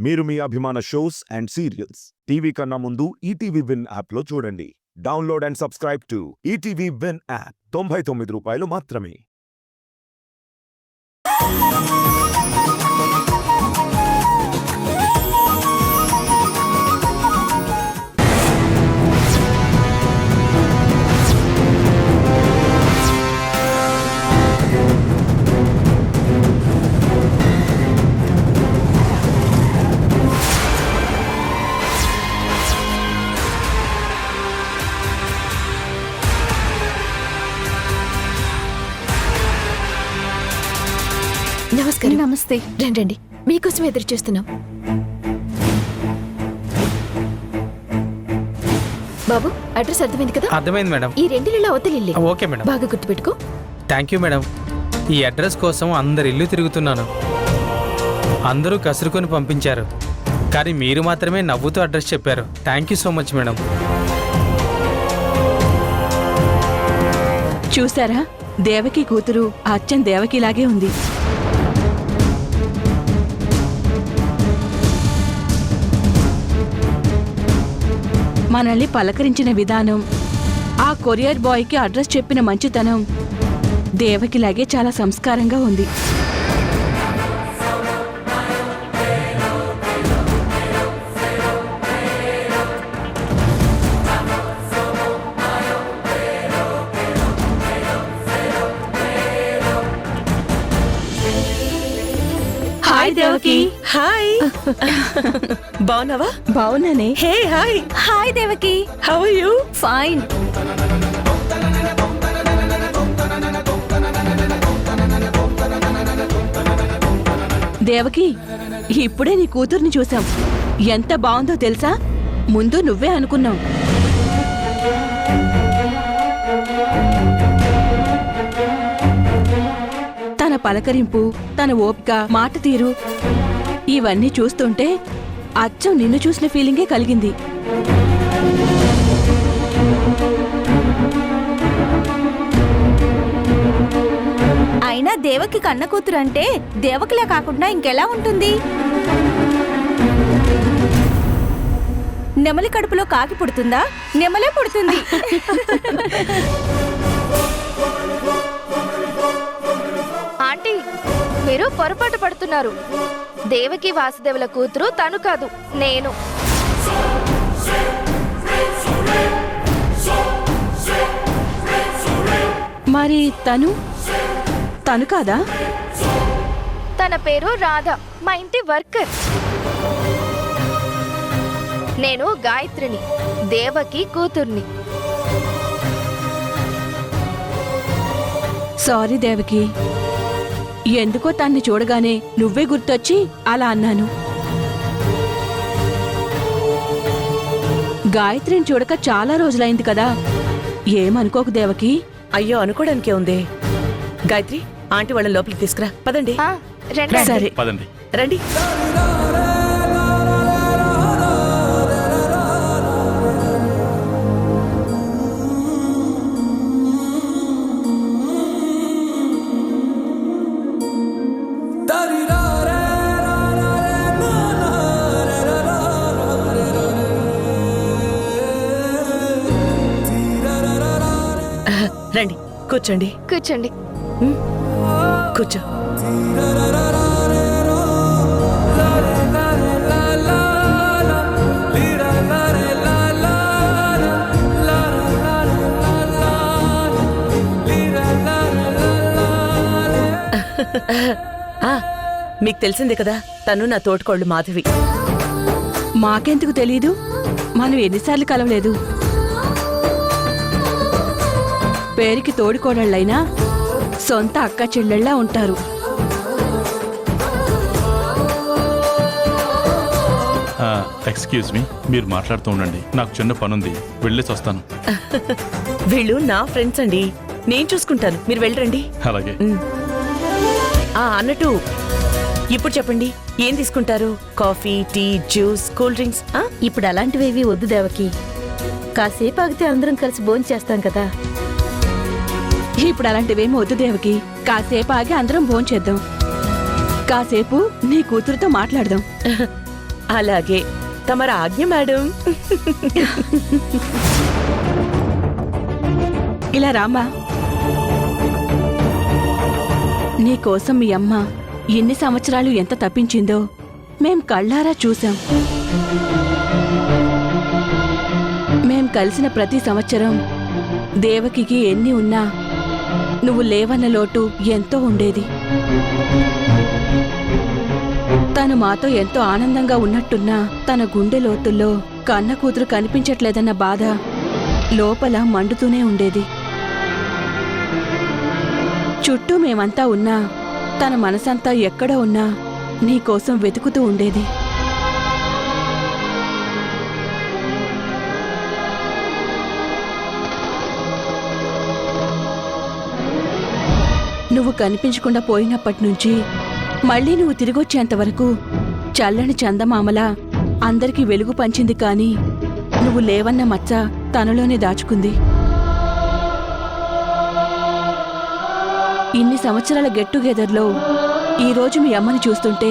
మీరు మీ అభిమాన shows and serials TV కన్నా ముందు ఈటీవీ విన్ యాప్లో చూడండి. Download and subscribe to ETV win app. 99 రూపాయలు మాత్రమే. నమస్కారం. నమస్తే. రండి, మీకోసం ఎదురు చూస్తున్నాం. బాబు, అడ్రస్ అర్థమైంది కదా? అర్థమైంది మేడం. ఈ రెండిళ్ళ అవతలి ఇల్లే. Okay madam. బాగా గుర్తుపెట్టుకో. Thank you madam. ఈ అడ్రస్ కోసం అందరి ఇల్లు తిరుగుతున్నాను. అందరూ కసురుకొని పంపించారు, కానీ మీరు మాత్రమే నవ్వుతూ అడ్రస్ చెప్పారు. Thank you so much madam. చూసారా, దేవకి కూతురు అచ్చం దేవకిలాగే ఉంది. మనల్ని పలకరించిన విధానం, ఆ కొరియర్ బాయ్కి అడ్రస్ చెప్పిన మంచితనం దేవకిలాగే చాలా సంస్కారంగా ఉంది. హాయ్ దేవకి. హాయ్. బాగున్నావా? బావున్నానే. Hey hi. Hi Devaki. How are you? Fine. Devaki, ఇప్పుడే నీ కూతుర్ని చూసాం. ఎంత బాగుందో తెలుసా? ముందు నువ్వే అనుకున్నావు. తన పలకరింపు, తన ఓపిక, మాట తీరు ఇవన్నీ చూస్తుంటే అచ్చం నిన్ను చూసిన ఫీలింగే కలిగింది. అయినా దేవకి కన్న కూతురు అంటే దేవకిలా కాకుండా ఇంకెలా ఉంటుంది? నెమలి కడుపులో కాకి పుడుతుందా? నెమలే పుడుతుంది. ఆంటీ, మీరు పొరపాటు పడుతున్నారు. దేవకి వాసుదేవుల కూతురు తను కాదు, నేను. మరి తను కాదా? తన పేరు రాధ, మా ఇంటి వర్కర్. నేను గాయత్రిని, దేవకి కూతుర్ని. సారీ దేవకి, ఎందుకో తన్ని చూడగానే నువ్వే గుర్తొచ్చి అలా అన్నాను. గాయత్రిని చూడక చాలా రోజులైంది కదా, ఏమనుకోకు దేవకి. అయ్యో, అనుకోవడానికే ఉంది. గాయత్రి, ఆంటీ వాళ్ళని లోపలికి తీసుకురా. పదండి. రండి. సరే పదండి. రండి. రండి, కూర్చోండి. కూర్చోండి. కూర్చో. మీకు తెలిసిందే కదా, తను నా తోటికోళ్ళు మాధవి. మాకెందుకు తెలీదు? మనం ఎన్నిసార్లు కలవలేదు. పేరుకి తోడికోడళ్ళైనా సొంత అక్క చెల్లెళ్ళ ఉంటారు. ఎక్స్క్యూజ్ మీ, మీరు మాట్లాడుతూ ఉండండి. నాకు చిన్న పనుంది, వెళ్ళేసి వస్తాను. వీళ్ళు నా ఫ్రెండ్స్ అండి, నేను చూసుకుంటాను. మీరు వెళ్ళరండి. అలాగే. అన్నట్టు ఇప్పుడు చెప్పండి, ఏం తీసుకుంటారు? Coffee, tea, juice, cool drinks? ఇప్పుడు అలాంటివేవి వద్దు దేవకి. కాసేపు ఆగితే అందరం కలిసి భోంచేస్తాం కదా. ఇప్పుడు అలాంటివేమీ వద్దు దేవకి. కాసేపు ఆగి అందరం భోంచేద్దాం. కాసేపు నీ కూతురుతో మాట్లాడదాం. అలాగే తమర ఆజ్ఞ మేడం. ఇలా రామా. నీకోసం మీ అమ్మ ఎన్ని సంవత్సరాలు ఎంత తప్పించిందో మేం కళ్ళారా చూసాం. మేం కలిసిన ప్రతి సంవత్సరం దేవకికి ఎన్ని ఉన్నా నువ్వు లేవన్న లోటు ఎంతో ఉండేది. తను మాతో ఎంతో ఆనందంగా ఉన్నట్టున్నా తన గుండె లోతుల్లో కన్న కూతురు కనిపించట్లేదన్న బాధ లోపల మండుతూనే ఉండేది. చుట్టూ మేమంతా ఉన్నా తన మనసంతా ఎక్కడ ఉన్నా నీకోసం వెతుకుతూ ఉండేది. నువ్వు కనిపించకుండా పోయినప్పటి నుంచి మళ్ళీ నువ్వు తిరిగొచ్చేంతవరకు చల్లని చందమామలా అందరికీ వెలుగు పంచింది, కానీ నువ్వు లేవన్న మచ్చ తనలోనే దాచుకుంది. ఇన్ని సంవత్సరాల గెట్ టుగెదర్లో ఈరోజు మీ అమ్మని చూస్తుంటే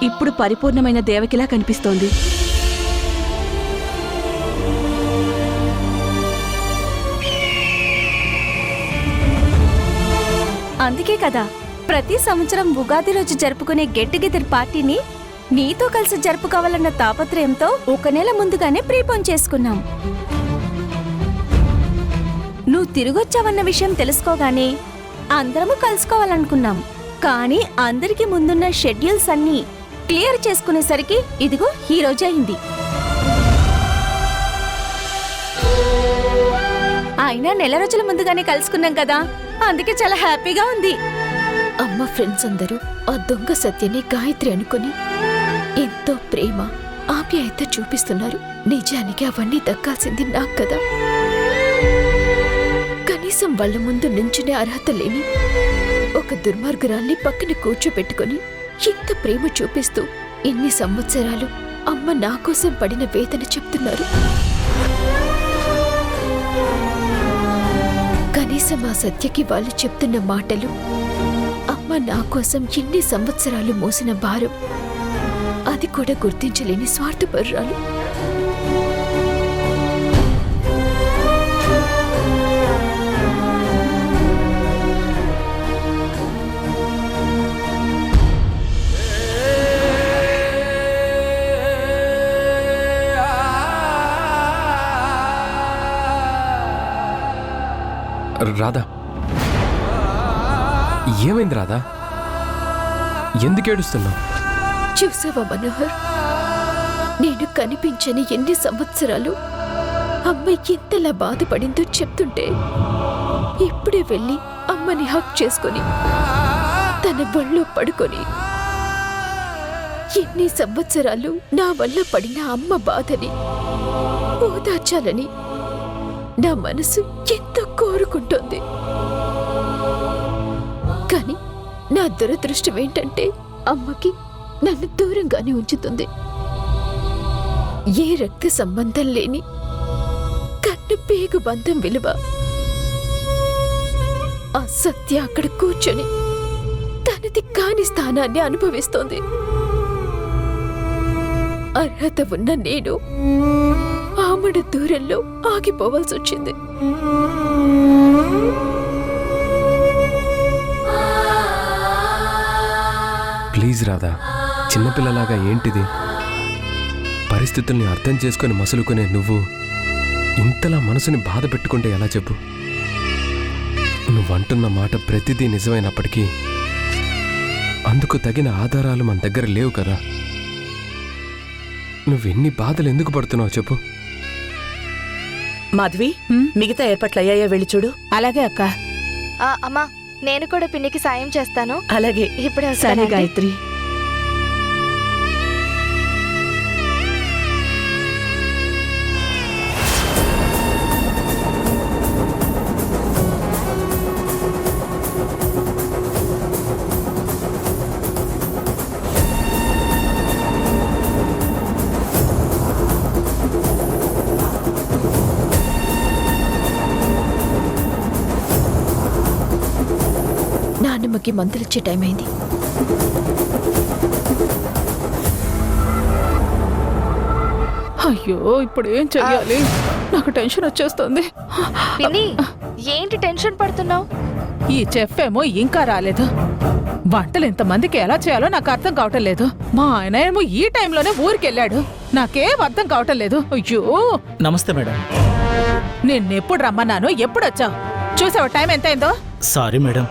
ఇప్పుడు పరిపూర్ణమైన దేవకిలా కనిపిస్తోంది. అందుకే కదా ప్రతి సంవత్సరం ఉగాది రోజు జరుపుకునే గెట్ టుగెదర్ పార్టీని నీతో కలిసి జరుపుకోవాలన్న తాపత్రయంతో 1 నెల ముందుగానే ప్రీపోన్ చేసుకున్నాం. నువ్వు తిరిగొచ్చావన్న విషయం తెలుసుకోగానే అందరము కలుసుకోవాలనుకున్నాం. కానీ అందరికీ ముందున్న షెడ్యూల్స్ అన్నీ క్లియర్ చేసుకునేసరికి ఇదిగో ఈ రోజు అయింది. అయినా నెల రోజుల ముందుగానే కలుసుకున్నాం కదా, అందుకే చాలా హ్యాపీగా ఉంది. అమ్మ ఫ్రెండ్స్ అందరూ ఆ దొంగ సత్యని గాయత్రి అనుకుని ఎంతో ప్రేమ ఆప్యాయత చూపిస్తున్నారు. నిజానికి అవన్నీ దక్కాల్సింది నాకు కదా. కనీసం వాళ్ళ ముందు నుంచునే అర్హత లేని ఒక దుర్మార్గురాల్ని పక్కన కూర్చోపెట్టుకుని ఇంత ప్రేమ చూపిస్తూ ఇన్ని సంవత్సరాలు అమ్మ నా కోసం పడిన వేదన చెప్తున్నారు. కనీసం ఆ సత్యకి వాళ్ళు చెప్తున్న మాటలు, అమ్మ నా కోసం ఎన్ని సంవత్సరాలు మోసిన భారం, అది కూడా గుర్తించలేని స్వార్థపరురాలు. రాధా, ఏమైంది రాధా? ఎందుకు ఏడుస్తున్నావు? చూసావా మనోహర్, నేను కనిపించని ఎన్ని సంవత్సరాలు అమ్మ ఎంతలా బాధపడిందో చెప్తుంటే ఇప్పుడే వెళ్ళి అమ్మని హక్ చేసుకొని తన బళ్ళో పడుకొని ఎన్ని సంవత్సరాలు నా వల్ల పడిన అమ్మ బాధని ఓదార్చాలని నా మనసు ఎంతో కోరుకుంటోంది. కానీ నా దురదృష్టం ఏంటంటే అమ్మకి నన్ను దూరంగానే ఉంచుతుంది. ఏ రక్త సంబంధం లేని కన్ను పేగు బంధం విలువ ఆ సత్య అక్కడ కూర్చొని తనది కాని స్థానాన్ని అనుభవిస్తోంది. అర్హత ఉన్న నేను ఆమెడు దూరంలో ఆగిపోవాల్సి వచ్చింది. ప్లీజ్ రాధా, చిన్నపిల్లలాగా ఏంటిది? పరిస్థితుల్ని అర్థం చేసుకొని మసులుకునే నువ్వు ఇంతలా మనసుని బాధ పెట్టుకుంటే ఎలా చెప్పు? నువ్వంటున్న మాట ప్రతిదీ నిజమైనప్పటికీ అందుకు తగిన ఆధారాలు మన దగ్గర లేవు కదా. నువ్వెన్ని బాధలు ఎందుకు పడుతున్నావు చెప్పు? మాధవి, మిగతా ఏర్పాట్లు అయ్యాయా? వెళ్ళి చూడు. అలాగే అక్క. అమ్మా, నేను కూడా పిన్నికి సాయం చేస్తాను. అలాగే. ఇప్పుడే సరే వస్తానండి. గాయత్రి. నాన్నమ్మకి మందులిచ్చే టైం అయింది. అయ్యో ఇప్పుడు ఏం చెయ్యాలి? నాకు టెన్షన్ వచ్చేస్తుంది. పిన్ని ఏంటి టెన్షన్ పడుతున్నావు? ఈ చెఫ్ ఏమో ఇంకా రాలేదు. వంటలు ఇంతమందికి ఎలా చేయాలో నాకు అర్థం కావటం లేదు. మా ఆయన ఏమో ఈ టైంలోనే ఊరికెళ్ళాడు. నాకేం అర్థం కావటం లేదు. అయ్యో, నమస్తే మేడం. నిన్నెప్పుడు రమ్మన్నాను, ఎప్పుడొచ్చావు? చూసావా టైం ఎంతైందో? సారీ మేడం,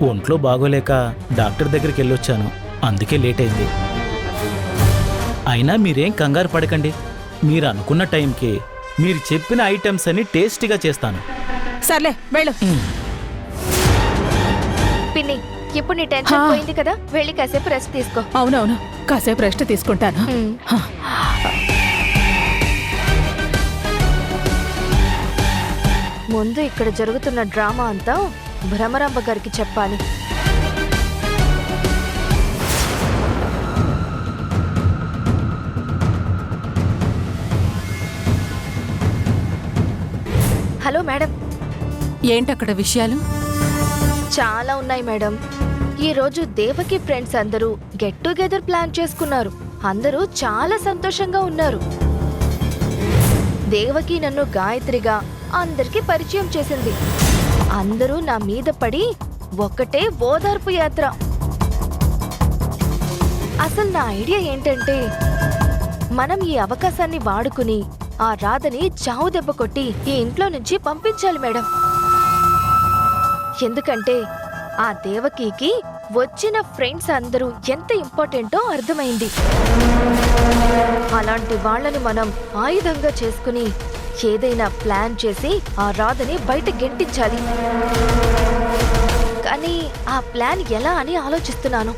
ఒంట్లో బాగోలేక డాక్టర్ దగ్గరికి వెళ్ళొచ్చాను, అందుకే లేట్ అయింది. అయినా మీరేం కంగారు పడకండి. మీరు అనుకున్న టైంకి మీరు చెప్పిన ఐటమ్స్ అన్ని టేస్టీగా చేస్తాను. సర్లే వెళ్ళు. పిన్ని ఇప్పుడు నీ టెన్షన్ పోయింది కదా, వెళ్ళి కాసేపు రెస్ట్ తీసుకో. అవునవును, కాసేపు రెస్ట్ తీసుకుంటాను. ముందు ఇక్కడ జరుగుతున్న డ్రామా అంతా భ్రమరాంబ గారికి చెప్పాలి. Hello madam. ఏంటక్కడ విషయాలు? చాలా ఉన్నాయి మేడం. ఈ రోజు దేవకి ఫ్రెండ్స్ అందరూ గెట్ టుగెదర్ ప్లాన్ చేసుకున్నారు. అందరూ చాలా సంతోషంగా ఉన్నారు. దేవకి నన్ను గాయత్రిగా అందరికీ పరిచయం చేసింది. అందరూ నా మీద పడి ఒక్కటే ఓదార్పు యాత్ర. అసలు నా ఐడియా ఏంటంటే, మనం ఈ అవకాశాన్ని వాడుకుని ఆ రాధని చావు దెబ్బ కొట్టి ఈ ఇంట్లో నుంచి పంపించాలి మేడం. ఎందుకంటే ఆ దేవకికి వచ్చిన ఫ్రెండ్స్ అందరూ ఎంత ఇంపార్టెంటో అర్థమైంది. అలాంటి వాళ్ళని మనం ఆయుధంగా చేసుకుని ఏదైనా ప్లాన్ చేసి ఆ రాధని బయట గెంటించాలి. కానీ ఆ ప్లాన్ ఎలా అని ఆలోచిస్తున్నాను.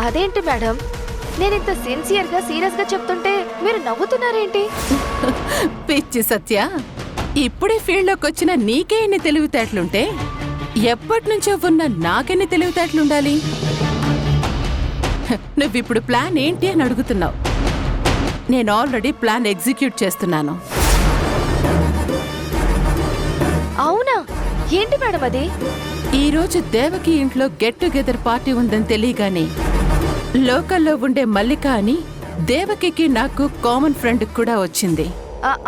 అదేంటి మేడం, నేనింత సిన్సియర్గా సీరియస్గా చెప్తుంటే మీరు నవ్వుతున్నారేంటి? పిచ్చి సత్య, ఇప్పుడే ఫీల్డ్లోకి వచ్చిన నీకే ఎన్ని తెలివితేటలుంటే ఎప్పటి నుంచో ఉన్న నాకెన్ని తెలివితేటలుండాలి? నువ్విప్పుడు ప్లాన్ ఏంటి అని అడుగుతున్నావు. నేను ఆల్రెడీ ప్లాన్ ఎగ్జిక్యూట్ చేస్తున్నాను. అవునా? ఏంటి మేడం అది? ఈరోజు దేవకి ఇంట్లో గెట్ టుగెదర్ పార్టీ ఉందని తెలియగానే లోకల్లో ఉండే మల్లిక అని దేవకికి నాకు కామన్ ఫ్రెండ్ కూడా వచ్చింది.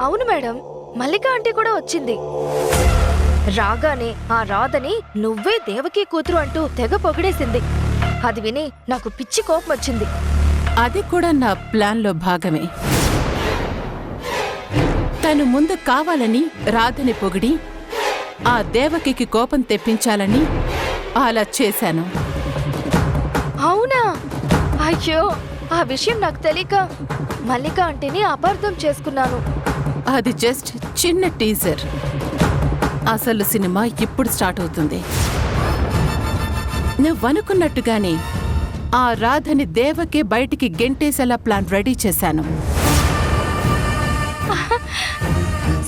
అవును మేడం, మల్లిక ఆంటీ కూడా వచ్చింది. రాగానే ఆ రాధని నువ్వే దేవకి కూతురు అంటూ తెగ పొగిడేసింది. అది విని నాకు పిచ్చి కోపం వచ్చింది. అది కూడా నా ప్లాన్లో భాగమే. తను ముందు కావాలని రాధని పొగిడి ఆ దేవకికి కోపం తెప్పించాలని అలా చేశాను. అవునా? అయ్యో, ఆ విషయం నాకు తెలియక మల్లిక ఆంటీని అపార్థం చేసుకున్నాను. అది జస్ట్ చిన్న టీజర్. అసలు సినిమా ఇప్పుడు స్టార్ట్ అవుతుంది. నువ్వనుకున్నట్టుగానే ఆ రాధని దేవకి బయటికి గెంటేసేలా ప్లాన్ రెడీ చేశాను.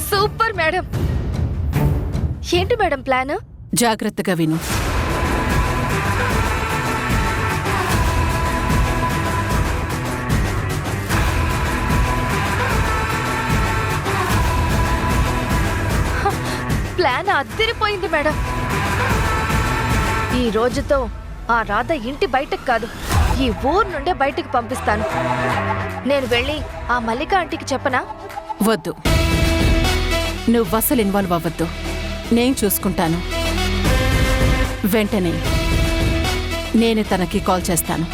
Super madam. ఏంటి మేడం ప్లాన్? జాగ్రత్తగా విను. ప్లాన్ అదిరిపోయింది మేడం. ఈ రోజుతో ఆ రాధ ఇంటి బయటకు కాదు, ఈ ఊరు నుండే బయటికి పంపిస్తాను. నేను వెళ్ళి ఆ మల్లిక ఆంటీకి చెప్పనా? వద్దు, నువ్వు అసలు ఇన్వాల్వ్ అవ్వద్దు. నేను చూసుకుంటాను. వెంటనే నేను తనకి కాల్ చేస్తాను.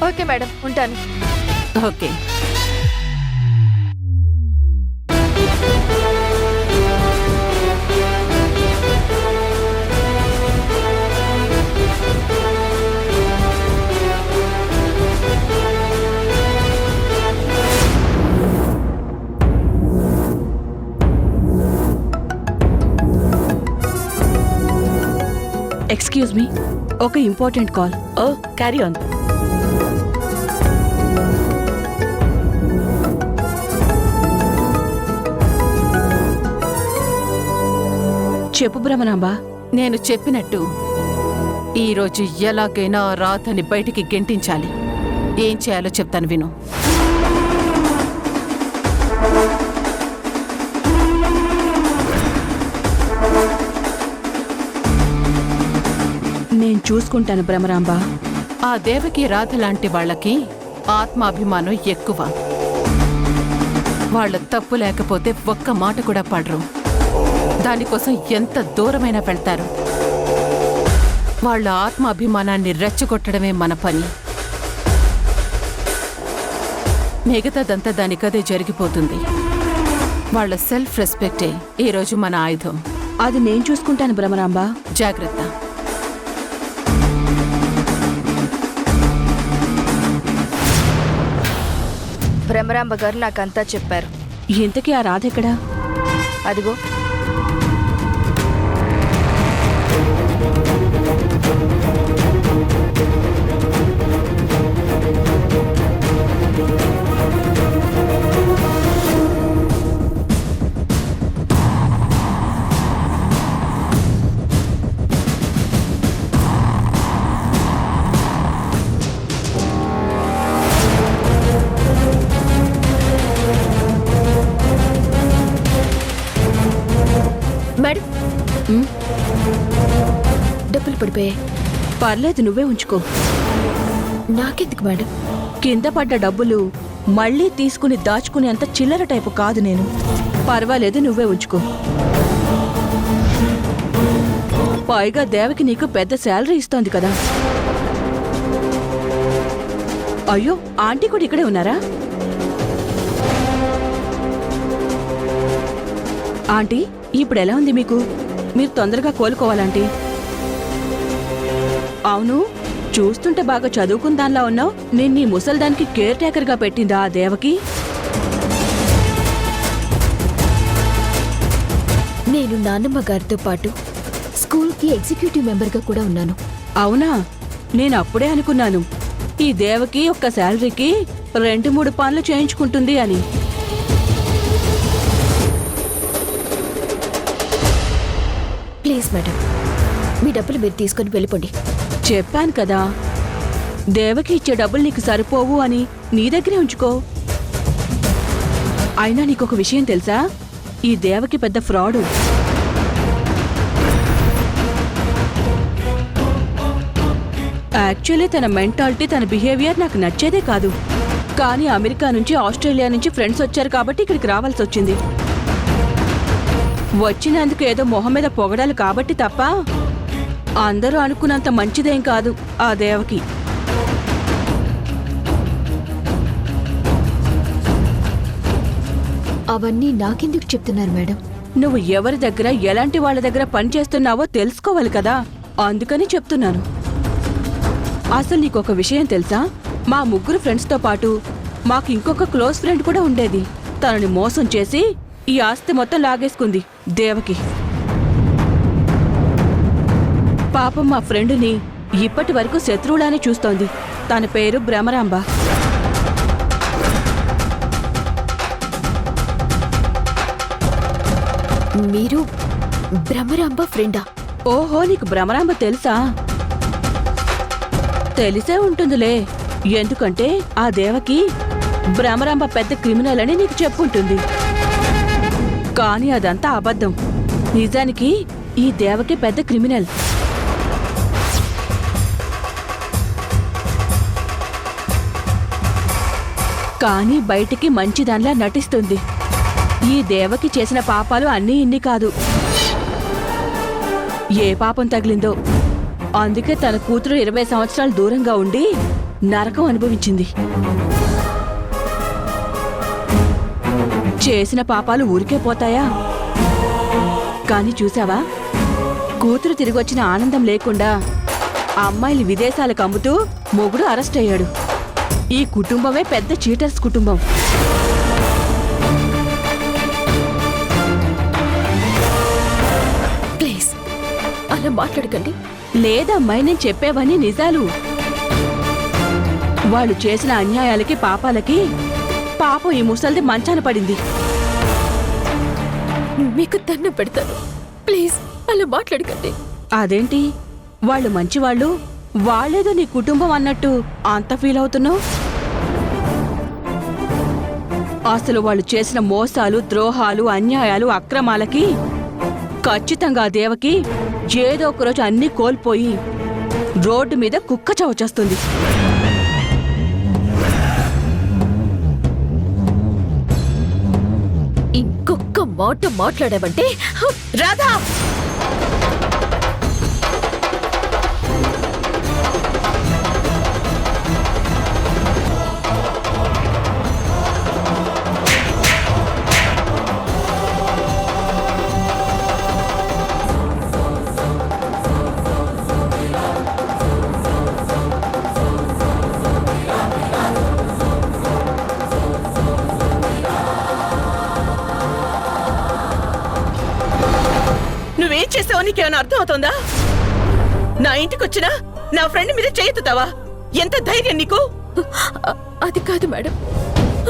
ఓకే మేడం, ఉంటాను. ఓకే. ఎక్స్క్యూజ్ మీ, ఒక important call. Oh, carry on. చెప్పు భ్రమరాంబా. నేను చెప్పినట్టు ఈరోజు ఎలాగైనా రాధని బయటికి గెంటించాలి. ఏం చేయాలో చెప్తాను విను. నేను చూసుకుంటాను భ్రమరాంబ. ఆ దేవకి రాధ లాంటి వాళ్ళకి ఆత్మాభిమానం ఎక్కువ. వాళ్ళ తప్పు లేకపోతే ఒక్క మాట కూడా పడరు. దానికోసం ఎంత దూరమైనా వెళ్తారు. వాళ్ళ ఆత్మాభిమానాన్ని రెచ్చగొట్టడమే మన పని. మిగతాదంతా దానికదే జరిగిపోతుంది. వాళ్ళ సెల్ఫ్ రెస్పెక్టే ఈరోజు మన ఆయుధం. అది నేను చూసుకుంటాను భ్రమరాంబ. జాగ్రత్త. భ్రమరాంబ గారు నాకంతా చెప్పారు. ఇంతకీ ఆ రాధ ఎక్కడా? అదిగో మేడం, డబ్బులు పడిపోయాయి. పర్లేదు, నువ్వే ఉంచుకో. నాకెందుకు మేడం? కింద పడ్డ డబ్బులు మళ్ళీ తీసుకుని దాచుకునేంత చిల్లర టైపు కాదు నేను. పర్వాలేదు, నువ్వే ఉంచుకో. పైగా దేవకి నీకు పెద్ద శాలరీ ఇస్తోంది కదా. అయ్యో, ఆంటీ కూడా ఇక్కడే ఉన్నారా? ఆంటీ, ఇప్పుడు ఎలా ఉంది మీకు? మీరు తొందరగా కోలుకోవాలంటీ. అవును, చూస్తుంటే బాగా చదువుకున్న దానిలా ఉన్నావు. నేను నీ ముసల్దానికి కేర్ టేకర్గా పెట్టిందా ఆ దేవకి? నేను నాన్నమ్మ గారితో పాటు స్కూల్కి ఎగ్జిక్యూటివ్ మెంబర్గా కూడా ఉన్నాను. అవునా? నేను అప్పుడే అనుకున్నాను ఈ దేవకి ఒక్క శాలరీకి 2-3 పనులు చేయించుకుంటుంది అని. ప్లీజ్ మేడం, మీ డబ్బులు మీరు తీసుకొని వెళ్ళిపోండి. చెప్పాను కదా, దేవకి ఇచ్చే డబ్బులు నీకు సరిపోవు అని. నీ దగ్గరే ఉంచుకో. అయినా నీకొక విషయం తెలుసా? ఈ దేవకి పెద్ద ఫ్రాడు. యాక్చువల్లీ తన మెంటాలిటీ, తన బిహేవియర్ నాకు నచ్చేదే కాదు. కానీ అమెరికా నుంచి, ఆస్ట్రేలియా నుంచి ఫ్రెండ్స్ వచ్చారు కాబట్టి ఇక్కడికి రావాల్సి వచ్చింది. వచ్చినందుకు ఏదో మొహం మీద పొగడాలి కాబట్టి తప్ప అందరూ అనుకున్నంత మంచిదేం కాదు ఆ దేవకి. అవన్నీ నాకెందుకు చెప్తున్నారు మేడం? నువ్వు ఎవరి దగ్గర, ఎలాంటి వాళ్ళ దగ్గర పనిచేస్తున్నావో తెలుసుకోవాలి కదా, అందుకని చెప్తున్నాను. అసలు నీకొక విషయం తెలుసా? మా 3 ఫ్రెండ్స్తో పాటు మాకు ఇంకొక క్లోజ్ ఫ్రెండ్ కూడా ఉండేది. తనని మోసం చేసి ఈ ఆస్తి మొత్తం లాగేసుకుంది దేవకి. పాపం మా ఫ్రెండుని ఇప్పటి వరకు శత్రువులానే చూస్తోంది. తన పేరు భ్రమరాంబ. మీరు భ్రమరాంబ ఫ్రెండా? ఓహో, నీకు భ్రమరాంబ తెలుసా? తెలిసే ఉంటుందిలే, ఎందుకంటే ఆ దేవకి భ్రమరాంబ పెద్ద క్రిమినల్ అని నీకు చెప్పుంటుంది. కానీ అదంతా అబద్ధం. నిజానికి ఈ దేవకి పెద్ద క్రిమినల్. కానీ బయటికి మంచిదానిలా నటిస్తుంది. ఈ దేవకి చేసిన పాపాలు అన్నీ ఇన్ని కాదు. ఏ పాపం తగిలిందో అందుకే తన కూతురు 20 సంవత్సరాలు దూరంగా ఉండి నరకం అనుభవించింది. చేసిన పాపాలు ఊరికే పోతాయా? కానీ చూసావా, కూతురు తిరిగొచ్చిన ఆనందం లేకుండా అమ్మాయిలు విదేశాలకు అమ్ముతూ మొగుడు అరెస్ట్ అయ్యాడు. ఈ కుటుంబమే పెద్ద చీటర్స్ కుటుంబం. ప్లీజ్ అలా మాట్లాడకండి. లేదమ్మాయి, నేను చెప్పేవన్నీ నిజాలు. వాళ్ళు చేసిన అన్యాయాలకి, పాపాలకి పాపం ఈ ముసల్ది మంచాన పడింది. మీకు దండం పెడతాను, ప్లీజ్ అలా మాట్లాడకండి. అదేంటి, వాళ్ళు మంచివాళ్ళు, వాళ్ళేదో నీ కుటుంబం అన్నట్టు అంత ఫీల్ అవుతున్నావు? అసలు వాళ్ళు చేసిన మోసాలు, ద్రోహాలు, అన్యాయాలు, అక్రమాలకి ఖచ్చితంగా దేవకి ఏదో ఒకరోజు అన్నీ కోల్పోయి రోడ్డు మీద కుక్క చవచేస్తుంది. ఇంకొక్క మాట మాట్లాడావంటే రాధా! నువ్వేం చేసావో నీకేమైనా అర్థం అవుతుందా? నా ఇంటికి వచ్చినా నా ఫ్రెండ్ మీద చేయెత్తుతావా? ఎంత ధైర్యం నీకు? అది కాదు మేడం,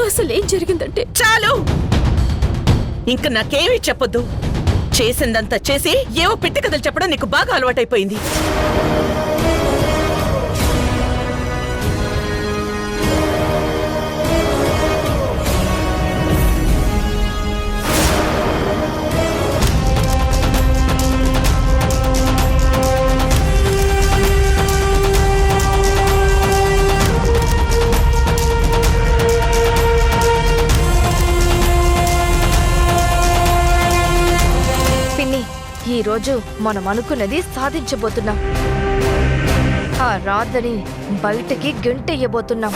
అసలేం జరిగిందంటే చాలు, ఇంక నాకేమీ చెప్పొద్దు. చేసిందంతా చేసి ఏవో పిట్టి కథలు చెప్పడం నీకు బాగా అలవాటైపోయింది. ఈ రోజు మనం అనుకున్నది సాధించబోతున్నాం. ఆ రాధని బయటకి గెంటెయ్యబోతున్నాం.